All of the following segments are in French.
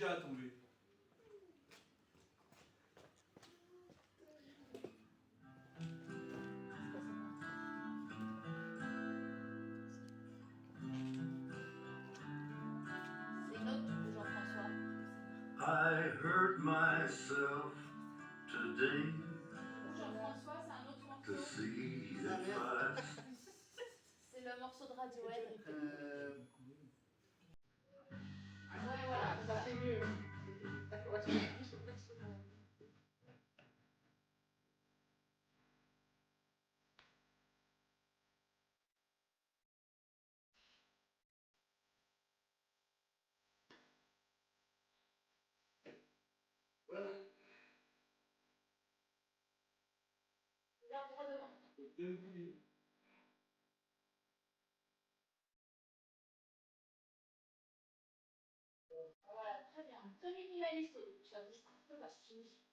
déjà tombé. C'est une autre de Jean-François. I hurt myself today Jean-François, c'est un autre to morceau. see if I C'est le morceau de Radiohead. Ouais, voilà, ça fait mieux. Voilà, très bien. Semi-minimaliste, ça vous un peu la souche.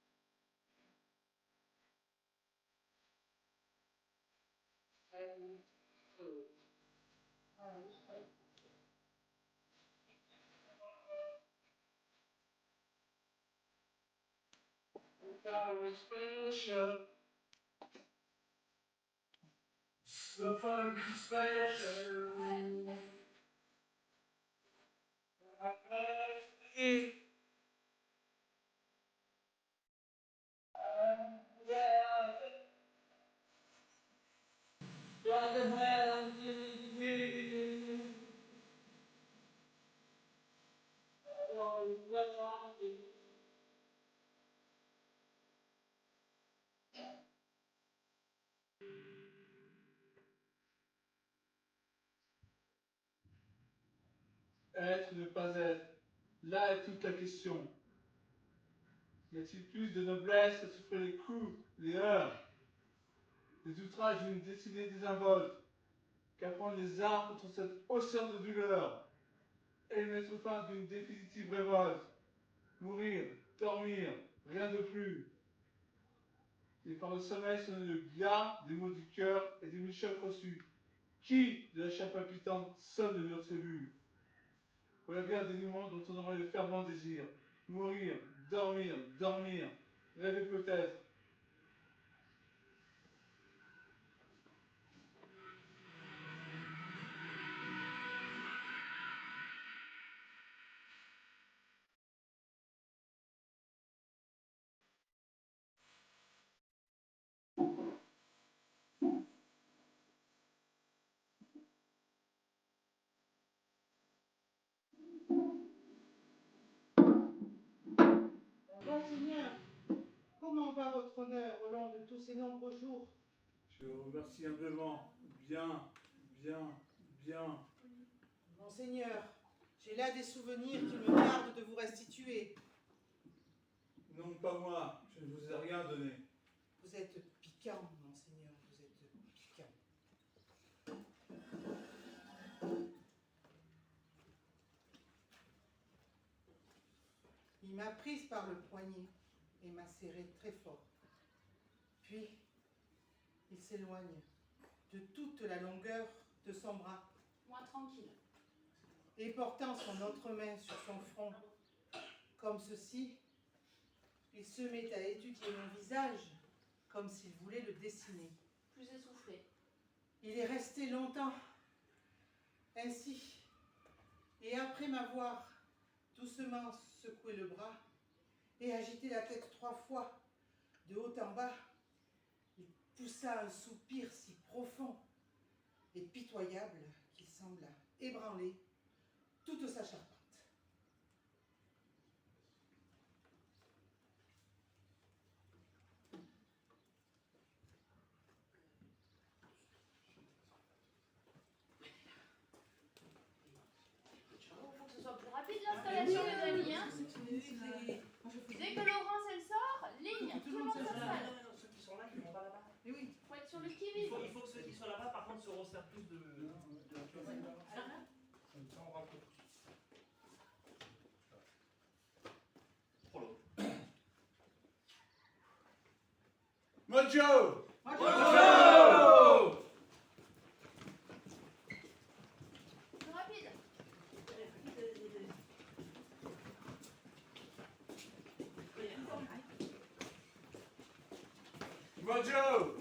so fucking special. Être ou ne pas être, là est toute la question. Y a-t-il plus de noblesse à souffrir les coups, les heurts, les outrages d'une destinée désinvolte, qu'à prendre les armes contre cet océan de douleur, et mettre fin d'une définitive révolte, mourir, dormir, rien de plus. Et par le sommeil sonner le bien des mots du cœur et des mille chocs reçus. Qui, de la chair palpitante, sonne de notre cellule? Voilà bien un dénouement dont on aurait le fervent désir. Mourir, dormir, dormir, rêver peut-être. Monseigneur, comment va votre honneur au long de tous ces nombreux jours? Je vous remercie humblement. Bien, bien, bien. Monseigneur, j'ai là des souvenirs qui me gardent de vous restituer. Non, pas moi, je ne vous ai rien donné. Vous êtes piquant, monseigneur, vous êtes piquant. Il m'a prise par le poignet et m'a serré très fort. Puis, il s'éloigne de toute la longueur de son bras. Moins tranquille. Et portant son autre main sur son front, comme ceci, il se met à étudier mon visage comme s'il voulait le dessiner. Plus essoufflé. Il est resté longtemps ainsi, et après m'avoir doucement secoué le bras et agité la tête 3 fois de haut en bas, il poussa un soupir si profond et pitoyable qu'il sembla ébranler toute sa charpente. Il faut que ce soit plus rapide l'installation, les amis. Hein. Dès que Laurence elle sort, ligne, tout le monde s'installe. Ceux qui sont là, ils vont pas là-bas. Et oui, Il faut être sur le Il qui-vive. faut que ceux qui sont là-bas, par contre, se resserrent plus de Mojo! Plus rapide. Mojo!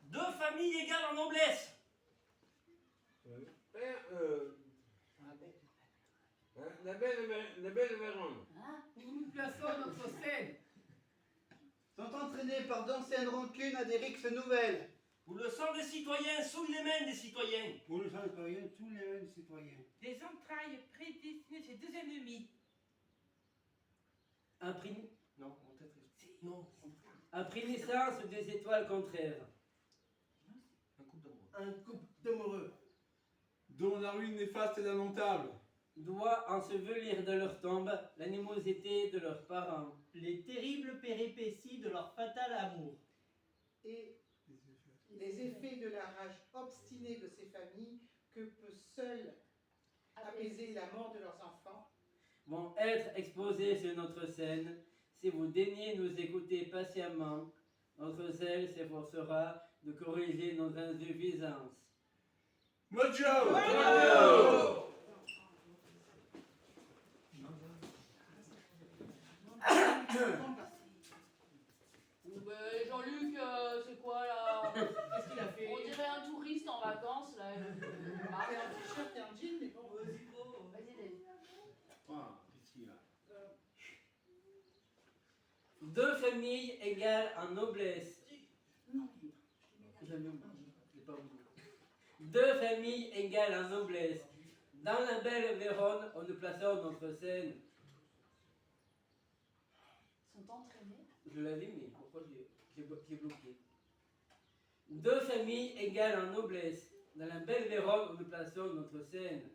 Deux familles égales en noblesse. La belle Vérone. Nous nous plaçons notre scène. Sont entraînés par d'anciennes rancunes à des rixes nouvelles. Où le sang des citoyens souille les mains des citoyens. Pour le citoyen, tous les mêmes citoyens. Des entrailles prédestinées chez deux ennemis. Non, on t'a triste. Non. Après naissance des étoiles contraires. Un couple d'amour. Un couple d'amoureux. Dont la ruine néfaste et lamentable. Doit ensevelir dans leur tombe l'animosité de leurs parents. Les terribles péripéties de leur fatal amour. Et les effets de la rage obstinée de ces familles que peut seul apaiser la mort de leurs enfants Vont être exposés sur notre scène. Si vous daignez nous écouter patiemment, notre zèle s'efforcera de corriger nos insuffisances. Mojo! Jean-Luc, c'est quoi là? Qu'est-ce qu'il a fait? On dirait un touriste en vacances là. C'est un t-shirt et un jean, mais bon. Vas-y, vas-y. Ah, ici, là. Deux familles égales en noblesse. Jamais oublié, je l'ai pas oublié. Deux familles égales en noblesse. Dans la belle Vérone, on nous plaçons notre scène. Ils sont entraînés. Je l'avais mis, pourquoi j'ai bloqué. Deux familles égales en noblesse. Dans la belle Vérone, où nous plaçons notre scène.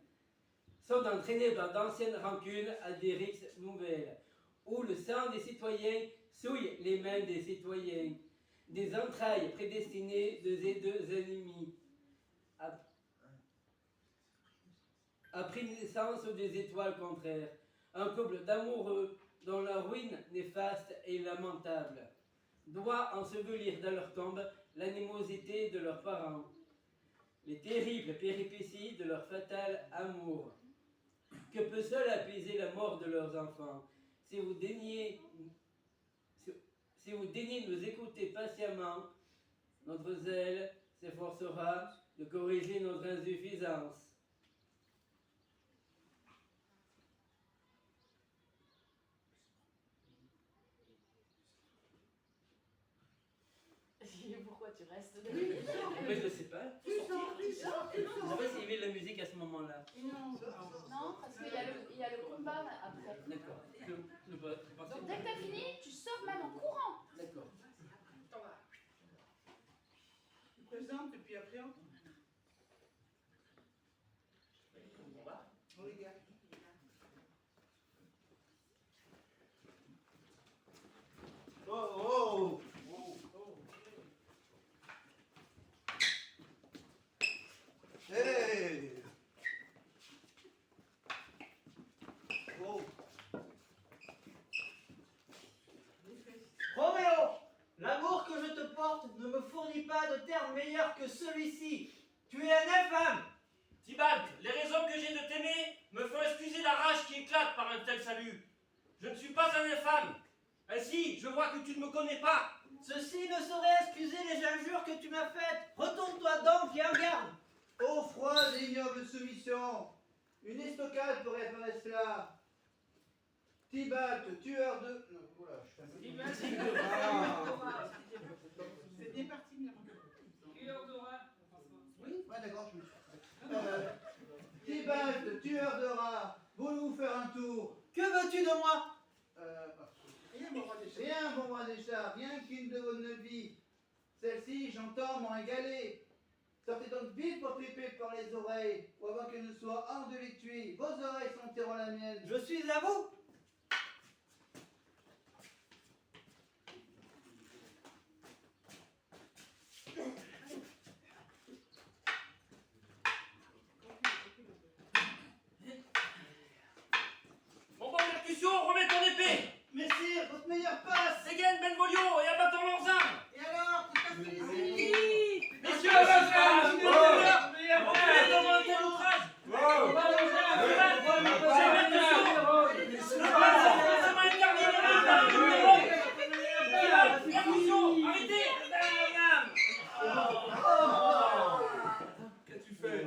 Sont entraînés par d'anciennes rancunes à des rixes nouvelles. Où le sang des citoyens souille les mains des citoyens. Des entrailles prédestinées de ces deux ennemis. Après naissance des étoiles contraires. Un couple d'amoureux dont la ruine néfaste et lamentable doit ensevelir dans leur tombe l'animosité de leurs parents, les terribles péripéties de leur fatal amour, que peut seul apaiser la mort de leurs enfants. Si vous daignez nous écouter patiemment, notre zèle s'efforcera de corriger notre insuffisance. Pourquoi tu restes Mais je sais pas. Je sais pas s'il y avait de la musique à ce moment-là. Non, parce qu'il y a le combat après. D'accord. Donc dès que t'as fini, tu sors même en courant. D'accord. Tu présentes et puis après on... Oui, gars. Oh, oh. Hey. Oh. Roméo, l'amour que je te porte ne me fournit pas de terme meilleur que celui-ci. Tu es un infâme. Tybalt, les raisons que j'ai de t'aimer me font excuser la rage qui éclate par un tel salut. Je ne suis pas un infâme. Ainsi, je vois que tu ne me connais pas. Ceci ne saurait excuser les injures que tu m'as faites. Retourne-toi donc et en garde. Ô froide et ignoble soumission, une estocade pourrait faire cela. Tybalt, tueur de... Non, voilà, je fais un peu... C'est bien parti, Myriam. Oui, ouais, d'accord, je me suis... Tybalt, tueur de rats, voulez-vous faire un tour? Que veux-tu de moi? Rien, mon roi des chats. Rien, bon roi des chats, rien qu'une de vos 9 vies. Celle-ci, j'entends, m'ont égalé. Sortez donc vite pour triper par les oreilles, ou avant qu'elle ne soit hors de l'étui. Vos oreilles sentiront la mienne. Je suis à vous. Mon bon Mercutio, remets ton épée. Messire, votre meilleure passe. Séguène Benvolio et abattons leurs armes. Et alors, tout à fait les ennemis. Messieurs, Attention, arrêtez. Madame. Qu'as-tu fait?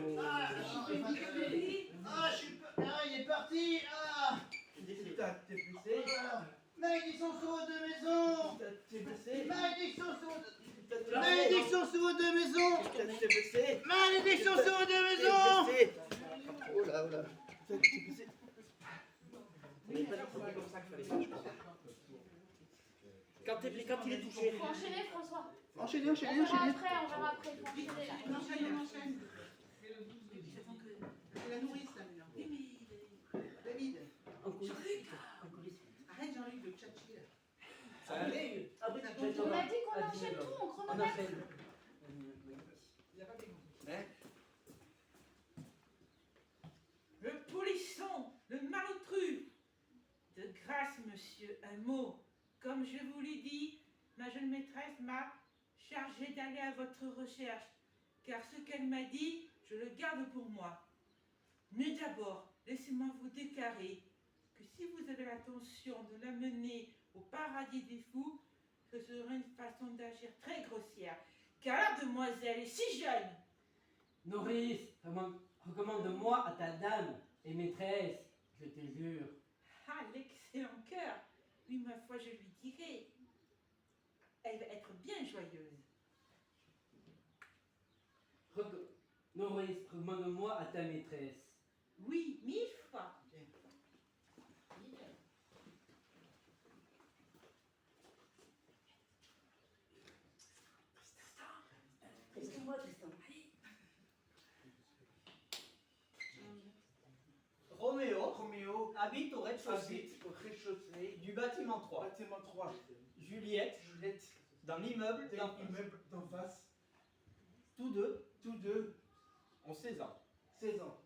Il est parti. T'es blessé? Malédiction sur vos deux maisons. T'es blessé? Malédiction sur vos deux... Malédiction sur vos deux maisons. T'es blessé? Malédiction sur vos deux maisons. T'es blessé? Oh là, oh là. T'es blessé? C'est comme ça qu'il fallait faire, je crois. Quand il est touché. Faut enchaîner, François. Enchaînez, On enchaînez, verra enchaînez. après, on verra après. Faut enchaîner là. On enchaîne. C'est la nourrice là maintenant. David. En coulisses. Arrête Jean-Luc de tchatcher là. Ça allait. Après, tu te On a dit qu'on enchaîne tout, on On chronomètre. enchaîne. Il a pas fait Le polisson, le malotru. De grâce, monsieur, un mot. Comme je vous l'ai dit, ma jeune maîtresse m'a chargé d'aller à votre recherche, car ce qu'elle m'a dit, je le garde pour moi. Mais d'abord, laissez-moi vous déclarer que si vous avez l'intention de l'amener au paradis des fous, ce serait une façon d'agir très grossière, car la demoiselle est si jeune. Nourrice, recommande-moi à ta dame et maîtresse, je te jure. Ah, l'excellent cœur. Oui, ma foi, je lui dirai. Elle va être bien joyeuse. Nourrice, recommande-moi à ta maîtresse. Oui, 1000 fois. Excuse-moi, Tristan. Roméo habite au rez-de-chaussée Habite au rez-de-chaussée du bâtiment 3. bâtiment 3. Juliette, dans l'immeuble Immeuble d'en face. tous deux Tous deux, ont 16 ans. 16 ans.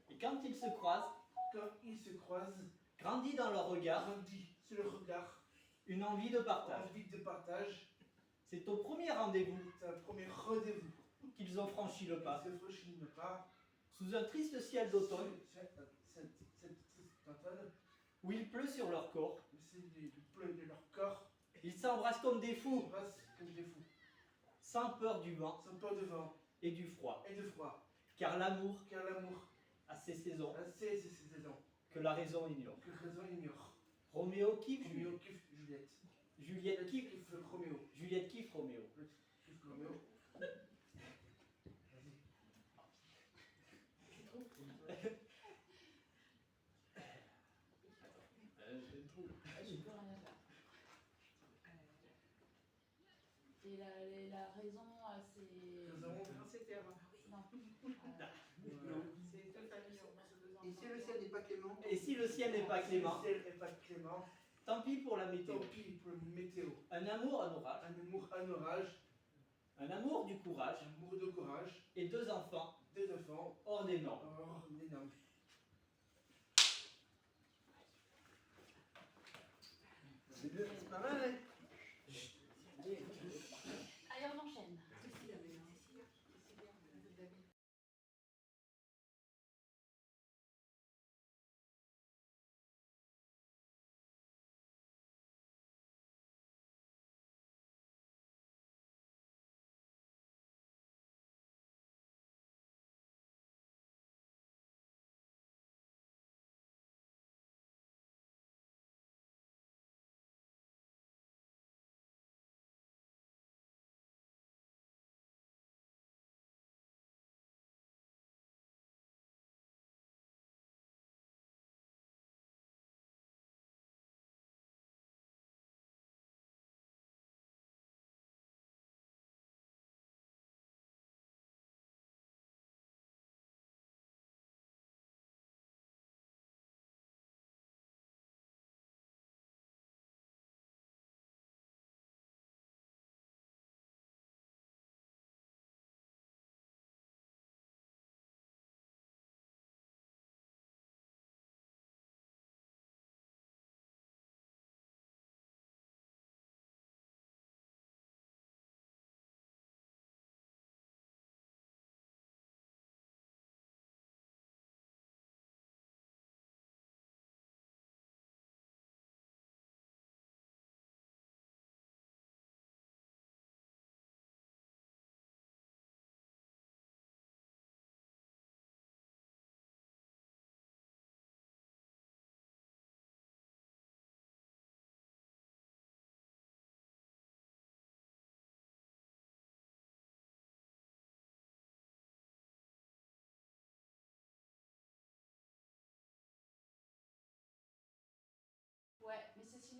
Et quand ils se croisent, Quand ils se croisent, grandit dans leur regard grandit sur le regard, une envie de partage. envie de partage. C'est au premier rendez-vous C'est un premier rendez-vous. qu'ils ont franchi le pas. Ils se franchissent le pas. Sous un triste ciel d'automne, Cet automne, où il pleut sur leur corps, c'est du bleu de leur corps. ils s'embrassent comme des Ils fous, passent comme des fous. sans peur du vent Sans peur de vent et du froid. et de froid. Car l'amour Car l'amour a ses saisons a ses saisons que la raison ignore. que raison ignore. Roméo kiffe Roméo Juliette. kiffe Juliette. Juliette kiffe. Kiffe Roméo. Juliette kiffe Roméo. Kiffe Roméo. Et la raison, c'est. Non, c'était avant. Non. C'est deux familles, on pense aux deux enfants. Et si le ciel n'est pas clément? Et si le ciel n'est pas clément, Si le ciel n'est pas clément, tant pis pour la météo. tant pis pour le météo. Un amour, un orage. Un amour, un orage, Un amour du courage. un amour de courage, Et 2 enfants des enfants, hors des normes. or des normes. C'est pas mal, hein?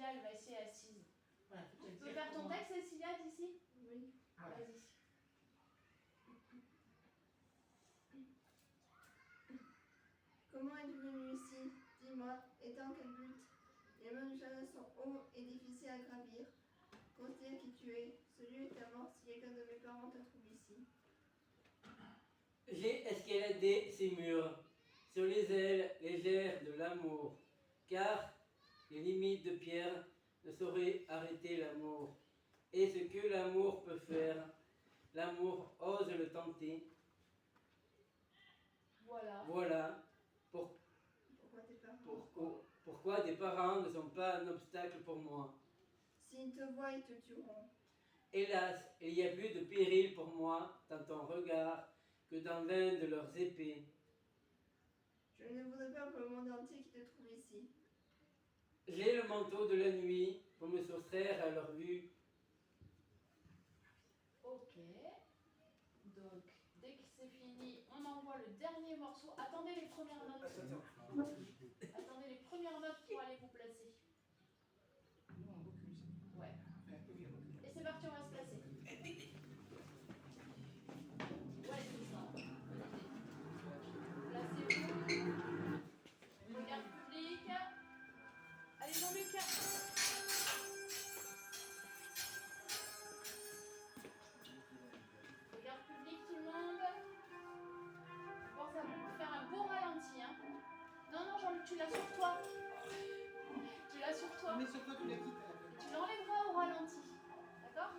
Cécilia, elle va essayer assise. Voilà, Tu peux faire ton texte, Cécilia, d'ici? Oui. Vas-y. Comment es-tu venu ici? Dis-moi, et dans quel but? Les mains du jardin sont hauts et difficiles à gravir. Considère qui tu es. Ce lieu est à mort si quelqu'un de mes parents t'a trouvé ici. J'ai escaladé ces murs sur les ailes légères de l'amour, car les limites de pierre ne sauraient arrêter l'amour. Et ce que l'amour peut faire, l'amour ose le tenter. Voilà. Voilà Pourquoi tes parents? pourquoi des parents ne sont pas un obstacle pour moi. S'ils te voient, ils te tueront. Hélas, il y a plus de péril pour moi dans ton regard que dans l'un de leurs épées. Je ne voudrais pas pour le monde entier qui te trouve ici. J'ai le manteau de la nuit pour me soustraire à leur vue. Ok. Donc, dès que c'est fini, on envoie le dernier morceau. Attendez les premières notes. Attendez les premières notes pour aller vous placer. Ouais. Et c'est parti, on va se placer. Ouais, c'est ça. Bonne idée. Placez-vous. Regard public. Allez, Jean-Luc. Regard public, tout le monde. Pense à vous faire un beau ralenti. Hein. Non, Jean-Luc, tu l'as sur toi. Tu l'as sur toi. Mais sur toi, tu l'as quitté. Tu l'enlèveras au ralenti. D'accord?